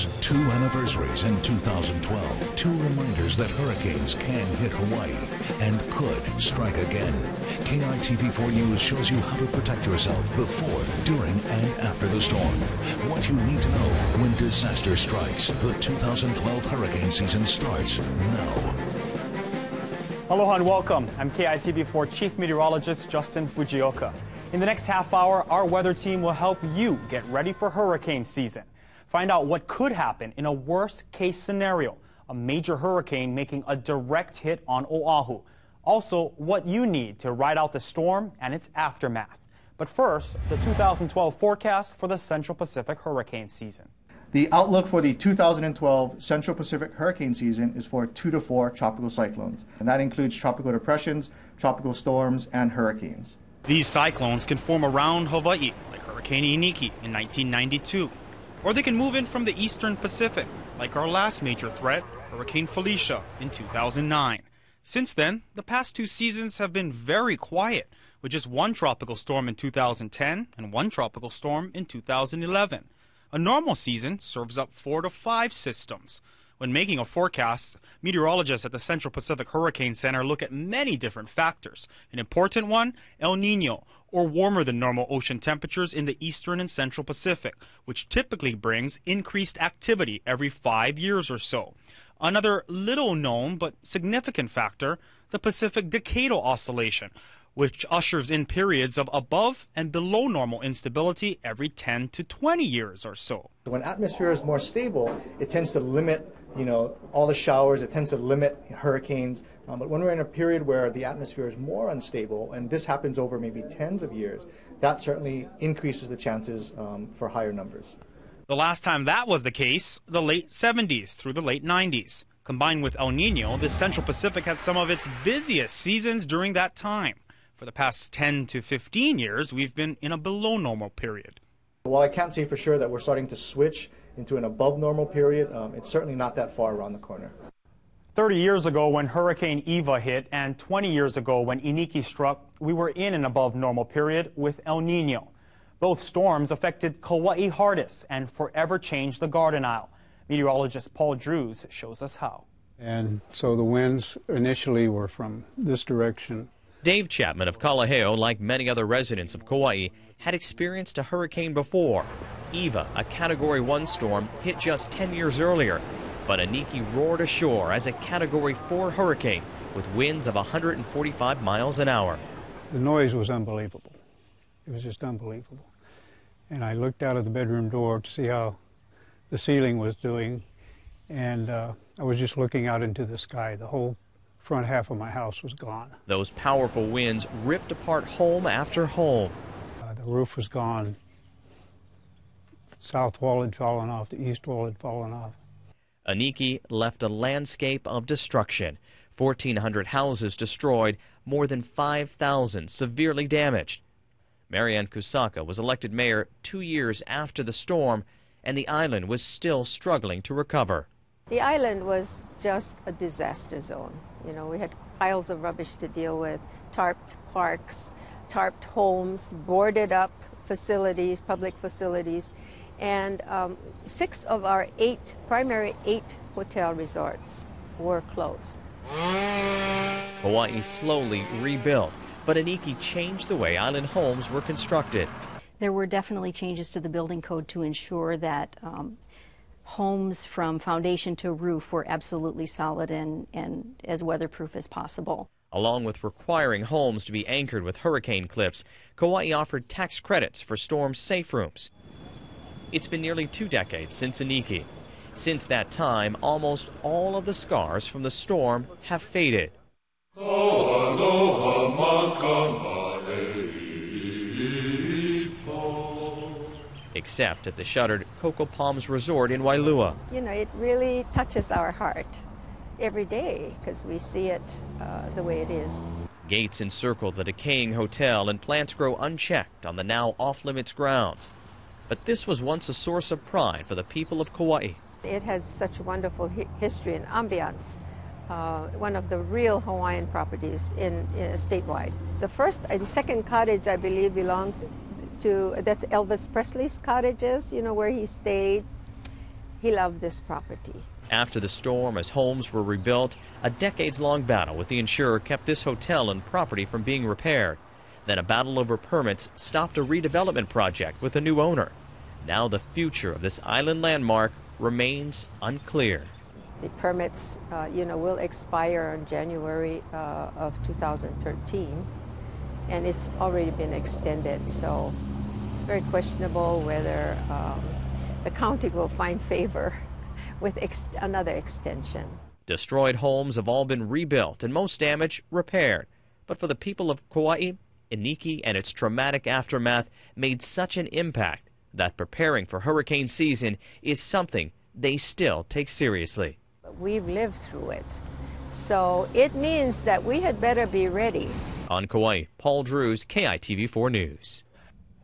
cyclones, 2 anniversaries in 2012, 2 reminders that hurricanes can hit Hawaii and could strike again. KITV4 News shows you how to protect yourself before, during, and after the storm. What you need to know when disaster strikes. The 2012 hurricane season starts now. Aloha and welcome. I'm KITV4 Chief Meteorologist Justin Fujioka. In the next half hour, our weather team will help you get ready for hurricane season. Find out what could happen in a worst-case scenario, a major hurricane making a direct hit on Oahu. Also, what you need to ride out the storm and its aftermath. But first, the 2012 forecast for the Central Pacific hurricane season. The outlook for the 2012 Central Pacific hurricane season is for 2 to 4 tropical cyclones, and that includes tropical depressions, tropical storms, and hurricanes. These cyclones can form around Hawaii, like Hurricane Aniki in 1992, or they can move in from the eastern Pacific, like our last major threat, Hurricane Felicia in 2009. Since then, the past 2 seasons have been very quiet, with just 1 tropical storm in 2010 and 1 tropical storm in 2011. A normal season serves up 4 to 5 systems. When making a forecast, meteorologists at the Central Pacific Hurricane Center look at many different factors. An important one, El Nino, or warmer than normal ocean temperatures in the eastern and central Pacific, which typically brings increased activity every 5 years or so. Another little known but significant factor, the Pacific Decadal Oscillation, which ushers in periods of above and below normal instability every 10 to 20 years or so. When atmosphere is more stable, it tends to limit, all the showers, it tends to limit hurricanes. But when we're in a period where the atmosphere is more unstable, and this happens over maybe tens of years, that certainly increases the chances for higher numbers. The last time that was the case, the late 70s through the late 90s. Combined with El Nino, the Central Pacific had some of its busiest seasons during that time. For the past 10 to 15 years, we've been in a below normal period. While I can't say for sure that we're starting to switch into an above normal period, it's certainly not that far around the corner. 30 years ago when Hurricane Eva hit and 20 years ago when Aniki struck, we were in an above normal period with El Nino. Both storms affected Kauai hardest and forever changed the Garden Isle. Meteorologist Paul Drews shows us how. And so the winds initially were from this direction. Dave Chapman of Kalaheo, like many other residents of Kauai, had experienced a hurricane before. Eva, a Category 1 storm, hit just 10 years earlier. But Aniki roared ashore as a Category 4 hurricane with winds of 145 miles an hour. The noise was unbelievable. It was just unbelievable. And I looked out of the bedroom door to see how the ceiling was doing, and I was just looking out into the sky. The whole front half of my house was gone. Those powerful winds ripped apart home after home. The roof was gone. The south wall had fallen off. The east wall had fallen off. Aniki left a landscape of destruction. 1,400 houses destroyed, more than 5,000 severely damaged. Marianne Kusaka was elected mayor 2 years after the storm, and the island was still struggling to recover. The island was just a disaster zone. We had piles of rubbish to deal with, tarped parks, tarped homes, boarded up facilities, public facilities, and 6 of our primary 8 hotel resorts were closed. Hawaii slowly rebuilt, but Aniki changed the way island homes were constructed. There were definitely changes to the building code to ensure that homes from foundation to roof were absolutely solid and as weatherproof as possible. Along with requiring homes to be anchored with hurricane cliffs, Kauai offered tax credits for storm safe rooms. It's been nearly 2 decades since Aniki. Since that time, almost all of the scars from the storm have faded. Except at the shuttered Coco Palms Resort in Wailua. It really touches our heart every day because we see it the way it is. Gates encircle the decaying hotel and plants grow unchecked on the now off-limits grounds. But this was once a source of pride for the people of Kauai. It has such wonderful history and ambiance. One of the real Hawaiian properties in statewide. The first and second cottage, I believe, belonged to, that's Elvis Presley's cottages, where he stayed. He loved this property. After the storm, as homes were rebuilt, a decades-long battle with the insurer kept this hotel and property from being repaired. Then a battle over permits stopped a redevelopment project with a new owner. Now the future of this island landmark remains unclear. The permits, will expire on January of 2013, and it's already been extended. So it's very questionable whether the county will find favor with another extension. Destroyed homes have all been rebuilt and most damage repaired. But for the people of Kauai, Aniki and its traumatic aftermath made such an impact that preparing for hurricane season is something they still take seriously. We've lived through it, so it means that we had better be ready. On Kauai, Paul Drews, KITV4 News.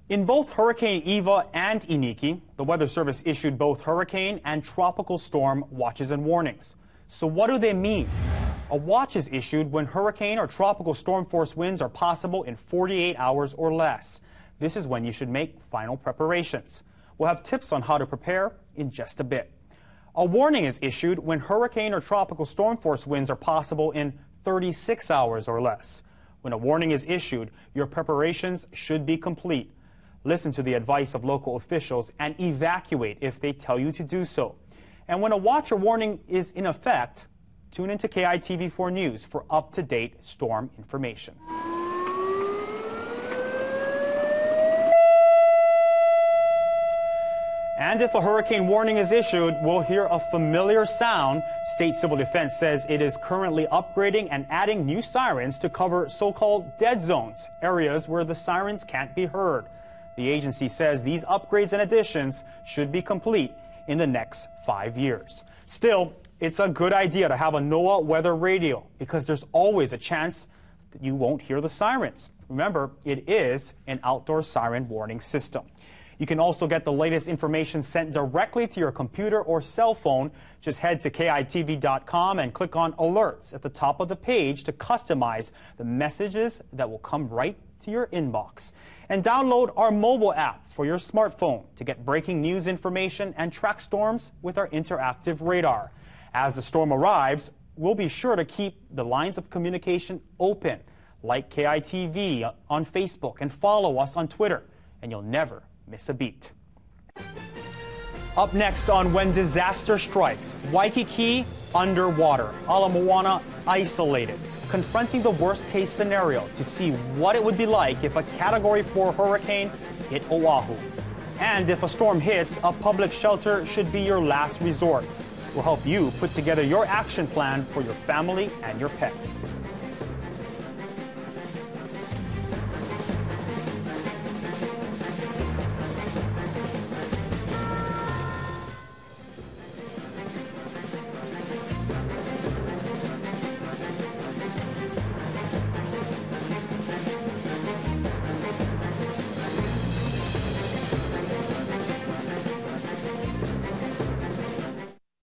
In both Hurricane Eva and Aniki, the Weather Service issued both hurricane and tropical storm watches and warnings. So what do they mean? A watch is issued when hurricane or tropical storm force winds are possible in 48 hours or less. This is when you should make final preparations. We'll have tips on how to prepare in just a bit. A warning is issued when hurricane or tropical storm force winds are possible in 36 hours or less. When a warning is issued, your preparations should be complete. Listen to the advice of local officials and evacuate if they tell you to do so. And when a watch or warning is in effect, tune into KITV4 News for up-to-date storm information. And if a hurricane warning is issued, we'll hear a familiar sound. State Civil Defense says it is currently upgrading and adding new sirens to cover so-called dead zones, areas where the sirens can't be heard. The agency says these upgrades and additions should be complete in the next 5 years. Still, it's a good idea to have a NOAA weather radio because there's always a chance that you won't hear the sirens. Remember, it is an outdoor siren warning system. You can also get the latest information sent directly to your computer or cell phone. Just head to KITV.com and click on Alerts at the top of the page to customize the messages that will come right to your inbox. And download our mobile app for your smartphone to get breaking news information and track storms with our interactive radar. As the storm arrives, we'll be sure to keep the lines of communication open. Like KITV on Facebook and follow us on Twitter, and you'll never miss a beat. Up next on When Disaster Strikes, Waikiki underwater, Ala Moana isolated, confronting the worst-case scenario to see what it would be like if a Category 4 hurricane hit Oahu. And if a storm hits, a public shelter should be your last resort. We'll help you put together your action plan for your family and your pets.